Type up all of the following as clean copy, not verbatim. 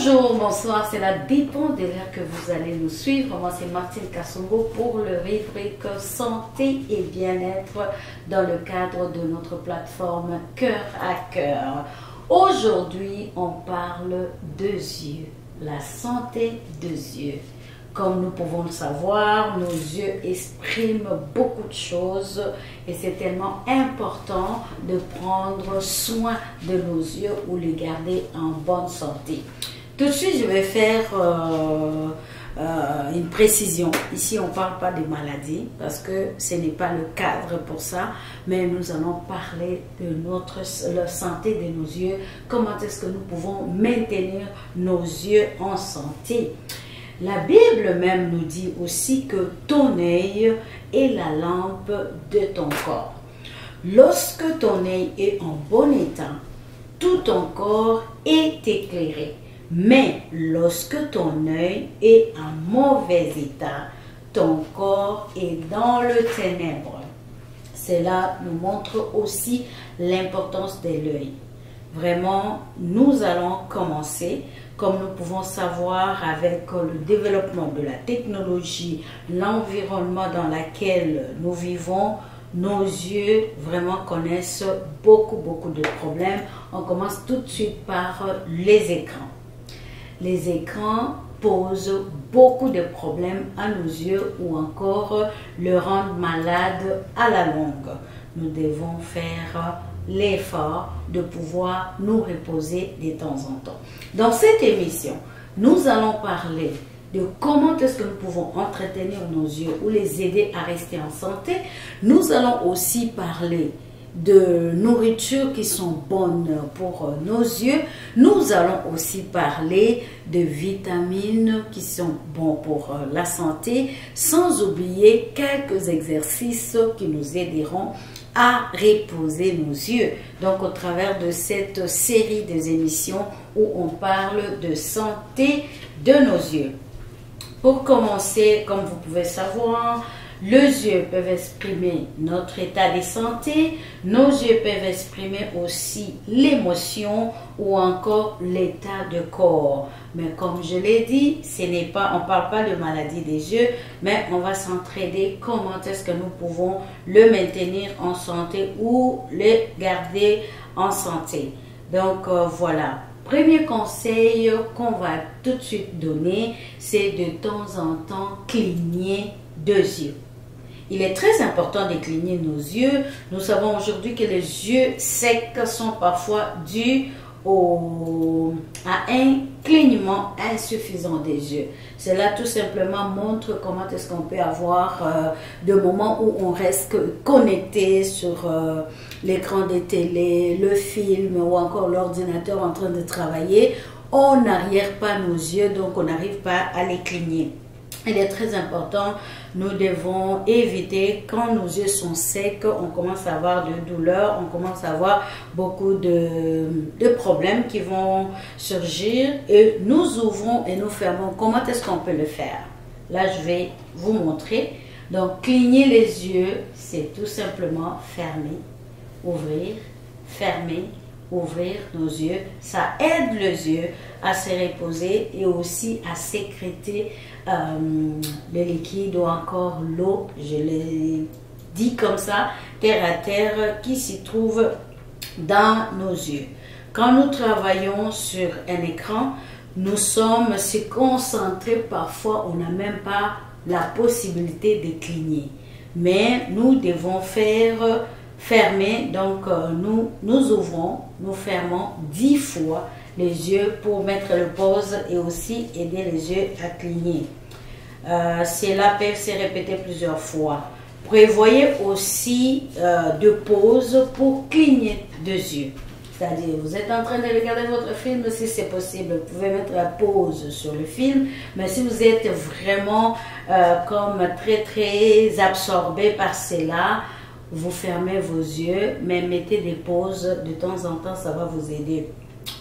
Bonjour, bonsoir, cela dépend de l'heure que vous allez nous suivre. Moi, c'est Martine Kassongo pour le rubrique Santé et Bien-être dans le cadre de notre plateforme Cœur à Cœur. Aujourd'hui, on parle deux yeux, la santé des yeux. Comme nous pouvons le savoir, nos yeux expriment beaucoup de choses et c'est tellement important de prendre soin de nos yeux ou les garder en bonne santé. Tout de suite, je vais faire une précision. Ici, on ne parle pas des maladies parce que ce n'est pas le cadre pour ça, mais nous allons parler de la santé de nos yeux. Comment est-ce que nous pouvons maintenir nos yeux en santé? La Bible même nous dit aussi que ton œil est la lampe de ton corps. Lorsque ton œil est en bon état, tout ton corps est éclairé. Mais lorsque ton œil est en mauvais état, ton corps est dans le ténèbre. Cela nous montre aussi l'importance de l'œil. Vraiment, nous allons commencer. Comme nous pouvons savoir avec le développement de la technologie, l'environnement dans lequel nous vivons, nos yeux vraiment connaissent beaucoup de problèmes. On commence tout de suite par les écrans. Les écrans posent beaucoup de problèmes à nos yeux ou encore le rendent malade à la longue. Nous devons faire l'effort de pouvoir nous reposer de temps en temps. Dans cette émission, nous allons parler de comment est-ce que nous pouvons entretenir nos yeux ou les aider à rester en santé. Nous allons aussi parler de nourriture qui sont bonnes pour nos yeux. Nous allons aussi parler de vitamines qui sont bons pour la santé, sans oublier quelques exercices qui nous aideront à reposer nos yeux. Donc, au travers de cette série des émissions où on parle de santé de nos yeux. Pour commencer, comme vous pouvez savoir, les yeux peuvent exprimer notre état de santé, nos yeux peuvent exprimer aussi l'émotion ou encore l'état de corps. Mais comme je l'ai dit, on ne parle pas de maladie des yeux, mais on va s'entraider comment est-ce que nous pouvons le maintenir en santé ou le garder en santé. Donc voilà. Premier conseil qu'on va tout de suite donner, c'est de temps en temps cligner deux yeux. Il est très important de cligner nos yeux. Nous savons aujourd'hui que les yeux secs sont parfois dus à un clignement insuffisant des yeux. Cela tout simplement montre comment est-ce qu'on peut avoir des moments où on reste connecté sur l'écran de télé, le film ou encore l'ordinateur en train de travailler. On n'arrière pas nos yeux, donc on n'arrive pas à les cligner. Il est très important, nous devons éviter quand nos yeux sont secs, on commence à avoir de douleurs, on commence à avoir beaucoup de problèmes qui vont surgir et nous ouvrons et nous fermons. Comment est-ce qu'on peut le faire? Là, je vais vous montrer. Donc, cligner les yeux, c'est tout simplement fermer, ouvrir, fermer, ouvrir nos yeux. Ça aide les yeux à se reposer et aussi à sécréter le liquide ou encore l'eau, je l'ai dit comme ça, terre à terre, qui s'y trouve dans nos yeux. Quand nous travaillons sur un écran, nous sommes si concentrés, parfois on n'a même pas la possibilité de cligner. Mais nous devons fermer, donc nous ouvrons, nous fermons 10 fois les yeux pour mettre le pause et aussi aider les yeux à cligner. Cela peut se répéter plusieurs fois. Prévoyez aussi de pauses pour cligner deux yeux. C'est-à-dire, vous êtes en train de regarder votre film, si c'est possible, vous pouvez mettre la pause sur le film. Mais si vous êtes vraiment comme très absorbé par cela, vous fermez vos yeux, mais mettez des pauses de temps en temps, ça va vous aider.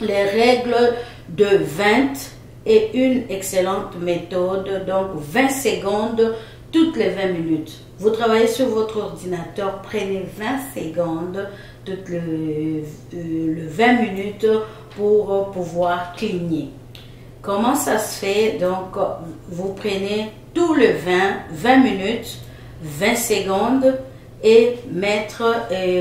Les règles de 20 est une excellente méthode, donc 20 secondes toutes les 20 minutes. Vous travaillez sur votre ordinateur, prenez 20 secondes toutes les 20 minutes pour pouvoir cligner. Comment ça se fait? Donc, vous prenez tout le 20 minutes, 20 secondes et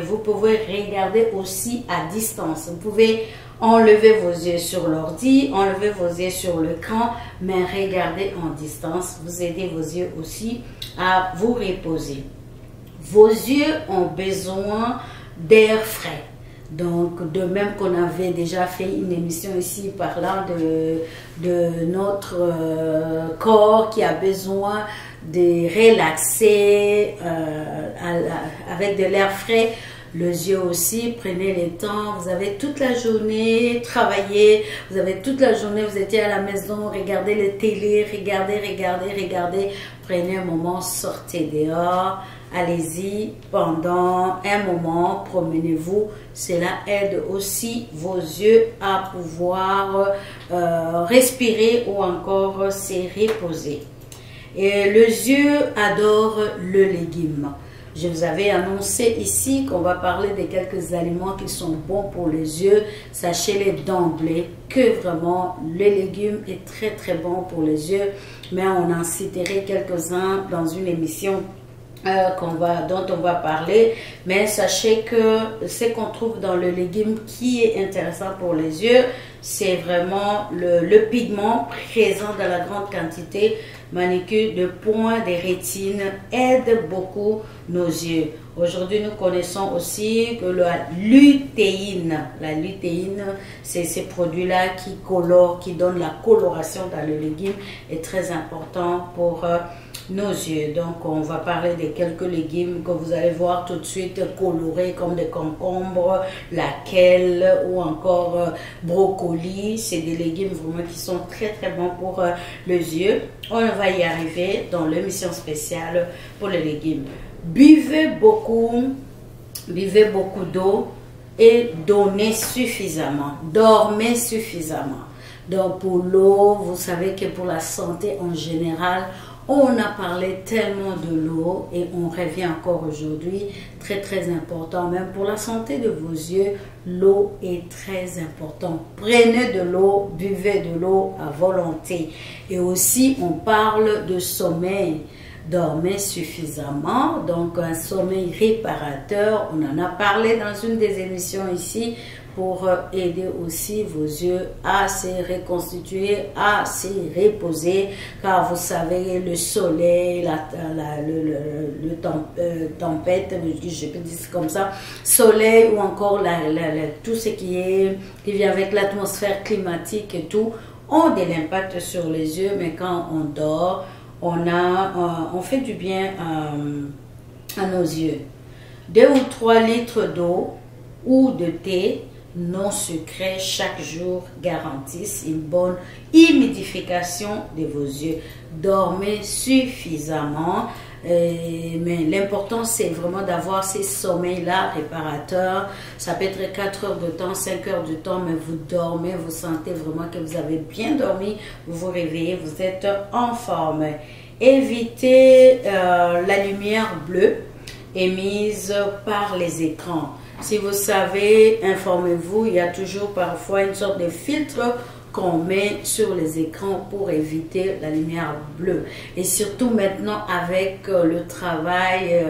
vous pouvez regarder aussi à distance. Vous pouvez enlever vos yeux sur l'ordi, enlever vos yeux sur l'écran, mais regardez en distance. Vous aidez vos yeux aussi à vous reposer. Vos yeux ont besoin d'air frais. Donc, de même qu'on avait déjà fait une émission ici parlant de notre corps qui a besoin de relaxer avec de l'air frais, les yeux aussi, prenez le temps, vous avez toute la journée travaillé, vous avez toute la journée, vous étiez à la maison, regardez les télé, regardez, prenez un moment, sortez dehors, allez-y pendant un moment, promenez-vous, cela aide aussi vos yeux à pouvoir respirer ou encore se reposer. Et les yeux adorent le légume. Je vous avais annoncé ici qu'on va parler de quelques aliments qui sont bons pour les yeux. Sachez-les d'emblée que vraiment le légume est très bon pour les yeux. Mais on en citerait quelques-uns dans une émission dont on va parler. Mais sachez que ce qu'on trouve dans le légume qui est intéressant pour les yeux, c'est vraiment le pigment présent dans la grande quantité. Manicure de points de rétine aide beaucoup nos yeux. Aujourd'hui, nous connaissons aussi que la lutéine, c'est ces produits-là qui colorent, qui donnent la coloration dans le légume, est très important pour nos yeux. Donc, on va parler de quelques légumes que vous allez voir tout de suite colorés comme des concombres, laquelle ou encore brocoli. C'est des légumes vraiment qui sont très bons pour les yeux. On va y arriver dans l'émission spéciale pour les légumes. Buvez beaucoup d'eau et donnez suffisamment. Dormez suffisamment. Donc pour l'eau, vous savez que pour la santé en général, on a parlé tellement de l'eau et on revient encore aujourd'hui, très important. Même pour la santé de vos yeux, l'eau est très importante. Prenez de l'eau, buvez de l'eau à volonté. Et aussi, on parle de sommeil. Dormez suffisamment, donc un sommeil réparateur. On en a parlé dans une des émissions ici pour aider aussi vos yeux à se reconstituer, à se reposer, car vous savez, le soleil, tempête, je peux dire comme ça, soleil ou encore tout ce qui vient avec l'atmosphère climatique et tout, ont de l'impact sur les yeux, mais quand on dort, on fait du bien à nos yeux. 2 ou 3 litres d'eau ou de thé non sucré chaque jour garantissent une bonne humidification de vos yeux. Dormez suffisamment, mais l'important c'est vraiment d'avoir ces sommeils-là réparateurs. Ça peut être 4 heures de temps, 5 heures de temps, mais vous dormez, vous sentez vraiment que vous avez bien dormi, vous vous réveillez, vous êtes en forme. Évitez la lumière bleue émise par les écrans. Si vous savez, informez-vous, il y a toujours parfois une sorte de filtre qu'on met sur les écrans pour éviter la lumière bleue. Et surtout maintenant avec le travail,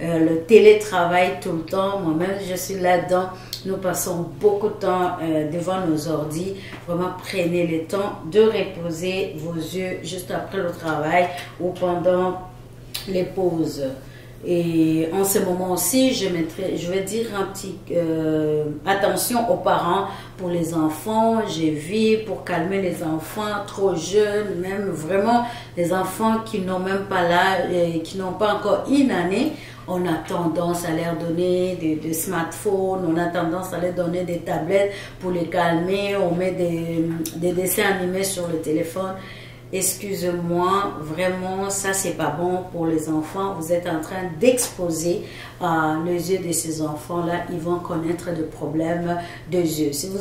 le télétravail tout le temps, moi-même je suis là-dedans, nous passons beaucoup de temps devant nos ordis. Vraiment prenez le temps de reposer vos yeux juste après le travail ou pendant les pauses. Et en ce moment aussi, je vais dire un petit attention aux parents pour les enfants. J'ai vu pour calmer les enfants trop jeunes, même vraiment les enfants qui n'ont même pas l'âge, qui n'ont pas encore une année. On a tendance à leur donner des smartphones, on a tendance à leur donner des tablettes pour les calmer. On met des dessins animés sur le téléphone. Excusez-moi, vraiment, ça c'est pas bon pour les enfants. Vous êtes en train d'exposer les yeux de ces enfants-là. Ils vont connaître des problèmes de yeux. Si vous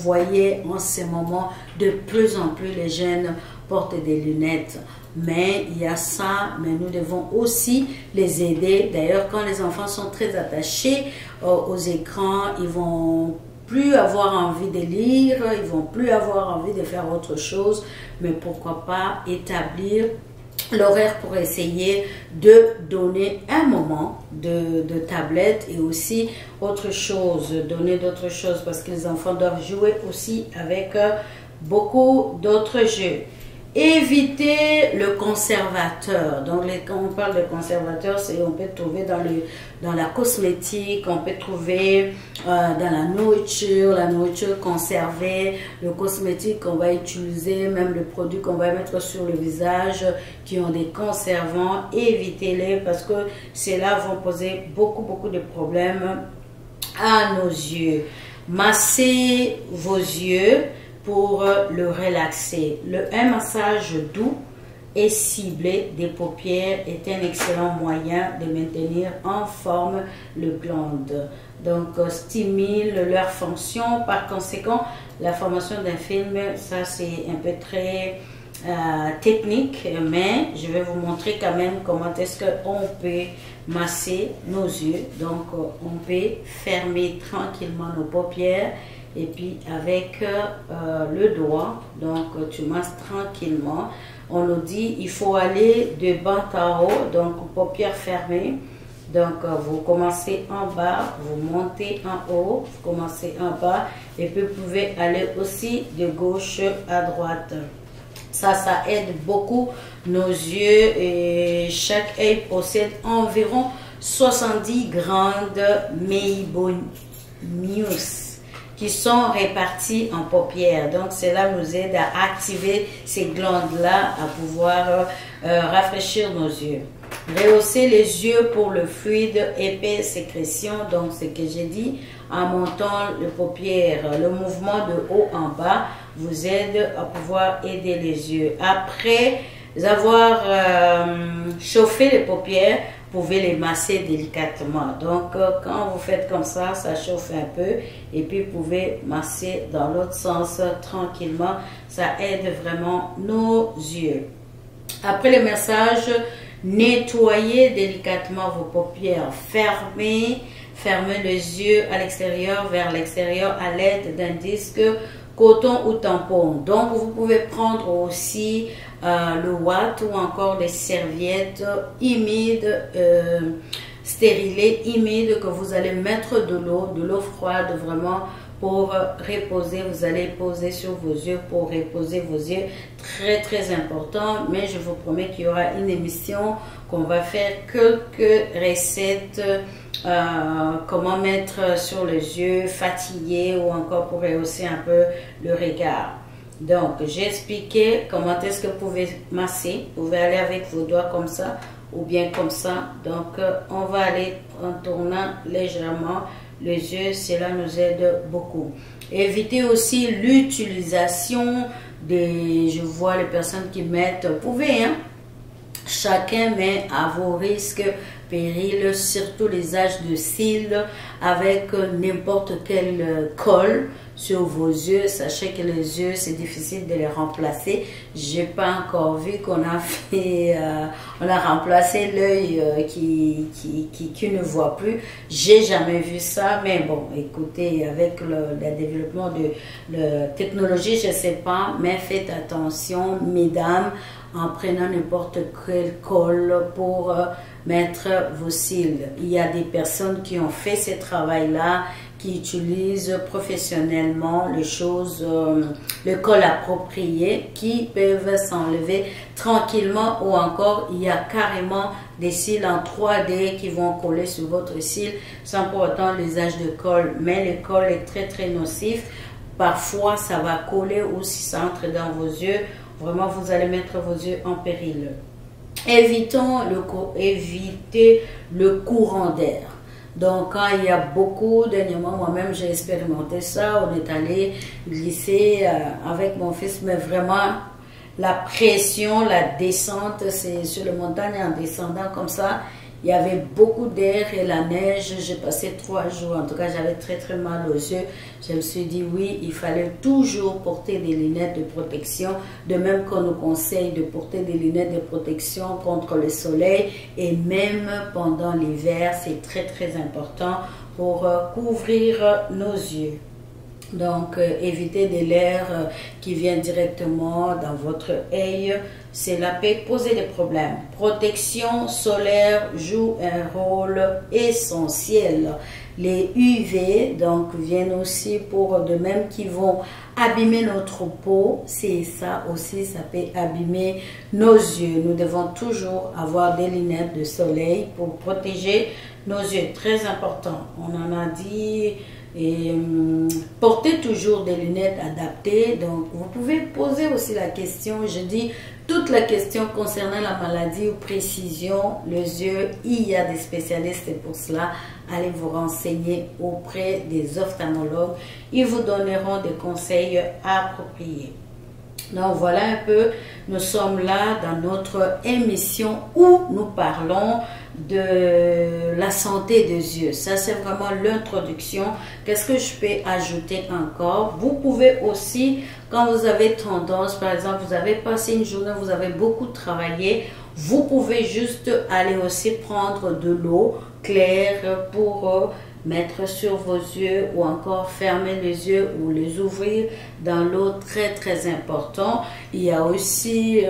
voyez en ce moment, de plus en plus les jeunes portent des lunettes. Mais il y a ça, mais nous devons aussi les aider. D'ailleurs, quand les enfants sont très attachés aux écrans, ils vont plus avoir envie de lire, ils vont plus avoir envie de faire autre chose, mais pourquoi pas établir l'horaire pour essayer de donner un moment de tablette et aussi autre chose, donner d'autres choses parce que les enfants doivent jouer aussi avec beaucoup d'autres jeux. Éviter le conservateur. Donc, quand on parle de conservateur, on peut trouver dans la cosmétique, on peut trouver dans la nourriture conservée, le cosmétique qu'on va utiliser, même les produits qu'on va mettre sur le visage qui ont des conservants. Évitez-les parce que ceux-là vont poser beaucoup de problèmes à nos yeux. Massez vos yeux pour le relaxer. Un massage doux et ciblé des paupières est un excellent moyen de maintenir en forme le glande. Donc, stimule leur fonction. Par conséquent, la formation d'un film, ça c'est un peu très technique, mais je vais vous montrer quand même comment est-ce qu'on peut masser nos yeux. Donc, on peut fermer tranquillement nos paupières. Et puis avec le doigt, donc tu masses tranquillement. On nous dit il faut aller de bas en haut, donc paupières fermées. Donc vous commencez en bas, vous montez en haut, vous commencez en bas et puis vous pouvez aller aussi de gauche à droite. Ça aide beaucoup nos yeux et chaque œil possède environ 70 grandes Meibonius qui sont répartis en paupières. Donc, cela nous aide à activer ces glandes-là, à pouvoir rafraîchir nos yeux. Rehausser les yeux pour le fluide épais sécrétion. Donc, ce que j'ai dit, en montant les paupières, le mouvement de haut en bas vous aide à pouvoir aider les yeux. Après avoir chauffé les paupières, vous pouvez les masser délicatement. Donc, quand vous faites comme ça chauffe un peu. Et puis, vous pouvez masser dans l'autre sens tranquillement. Ça aide vraiment nos yeux. Après le massage, nettoyez délicatement vos paupières. Fermez les yeux à l'extérieur, vers l'extérieur à l'aide d'un disque, coton ou tampon. Donc, vous pouvez prendre aussi le ouate ou encore les serviettes humides, stérilées, humides que vous allez mettre de l'eau froide vraiment pour reposer. Vous allez poser sur vos yeux pour reposer vos yeux. Très important, mais je vous promets qu'il y aura une émission qu'on va faire quelques recettes. Comment mettre sur les yeux fatigués ou encore pour rehausser un peu le regard. Donc, j'ai expliqué comment est-ce que vous pouvez masser. Vous pouvez aller avec vos doigts comme ça ou bien comme ça. Donc, on va aller en tournant légèrement les yeux. Cela nous aide beaucoup. Évitez aussi l'utilisation des... Je vois les personnes qui mettent... Vous pouvez, hein? Chacun met à vos risques, périls, surtout les âges de cils, avec n'importe quel colle sur vos yeux. Sachez que les yeux, c'est difficile de les remplacer. J'ai pas encore vu qu'on a fait, on a remplacé l'œil qui ne voit plus. J'ai jamais vu ça, mais bon, écoutez, avec le développement de la technologie, je sais pas, mais faites attention, mesdames, en prenant n'importe quel colle pour mettre vos cils. Il y a des personnes qui ont fait ce travail-là, qui utilisent professionnellement les choses, le col approprié, qui peuvent s'enlever tranquillement, ou encore il y a carrément des cils en 3D qui vont coller sur votre cil sans pour autant l'usage de colle. Mais le col est très nocif. Parfois ça va coller ou si ça entre dans vos yeux, vraiment vous allez mettre vos yeux en péril. Évitez le courant d'air. Donc, quand il y a beaucoup, dernièrement, moi-même, j'ai expérimenté ça. On est allé glisser avec mon fils, mais vraiment, la pression, la descente, c'est sur les montagnes, en descendant comme ça, il y avait beaucoup d'air et la neige. J'ai passé 3 jours, en tout cas, j'avais très mal aux yeux. Je me suis dit, oui, il fallait toujours porter des lunettes de protection, de même qu'on nous conseille de porter des lunettes de protection contre le soleil et même pendant l'hiver, c'est très important pour couvrir nos yeux. Donc, évitez de l'air qui vient directement dans votre œil. Cela peut poser des problèmes. Protection solaire joue un rôle essentiel. Les UV, donc, viennent aussi pour de même qui vont abîmer notre peau. C'est ça aussi, ça peut abîmer nos yeux. Nous devons toujours avoir des lunettes de soleil pour protéger nos yeux. Très important. On en a dit. Et portez toujours des lunettes adaptées. Donc, vous pouvez poser aussi la question, je dis, toute la question concernant la maladie ou précision, les yeux, il y a des spécialistes pour cela. Allez vous renseigner auprès des ophtalmologues. Ils vous donneront des conseils appropriés. Donc, voilà un peu, nous sommes là dans notre émission où nous parlons de la santé des yeux. Ça, c'est vraiment l'introduction. Qu'est-ce que je peux ajouter encore? Vous pouvez aussi, quand vous avez tendance, par exemple, vous avez passé une journée, vous avez beaucoup travaillé, vous pouvez juste aller aussi prendre de l'eau claire pour mettre sur vos yeux ou encore fermer les yeux ou les ouvrir dans l'eau, très important. Il y a aussi,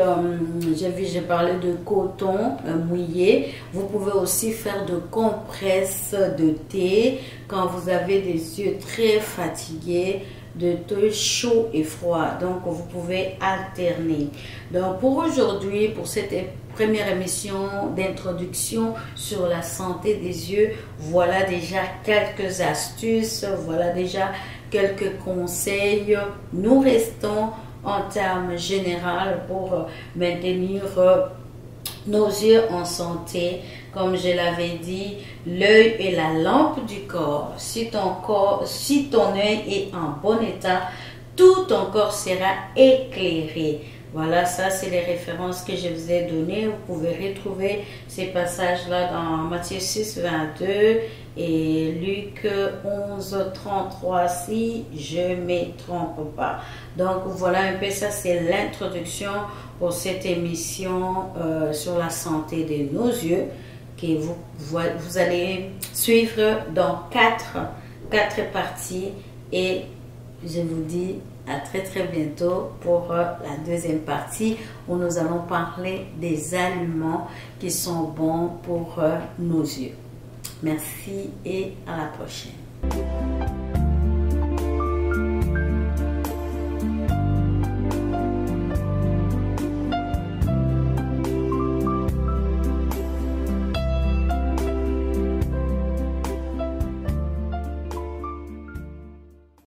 j'ai parlé de coton mouillé. Vous pouvez aussi faire de compresses de thé quand vous avez des yeux très fatigués, de thé chaud et froid. Donc, vous pouvez alterner. Donc, pour aujourd'hui, pour cette première émission d'introduction sur la santé des yeux, voilà déjà quelques astuces, voilà déjà quelques conseils. Nous restons en termes généraux pour maintenir nos yeux en santé. Comme je l'avais dit, l'œil est la lampe du corps. Si ton œil est en bon état, tout ton corps sera éclairé. Voilà, ça c'est les références que je vous ai données. Vous pouvez retrouver ces passages-là dans Matthieu 6, 22 et Luc 11, 33, si je ne me trompe pas. Donc voilà un peu, ça c'est l'introduction pour cette émission sur la santé de nos yeux que vous allez suivre dans quatre parties et je vous dis à très bientôt pour la deuxième partie où nous allons parler des aliments qui sont bons pour nos yeux. Merci et à la prochaine.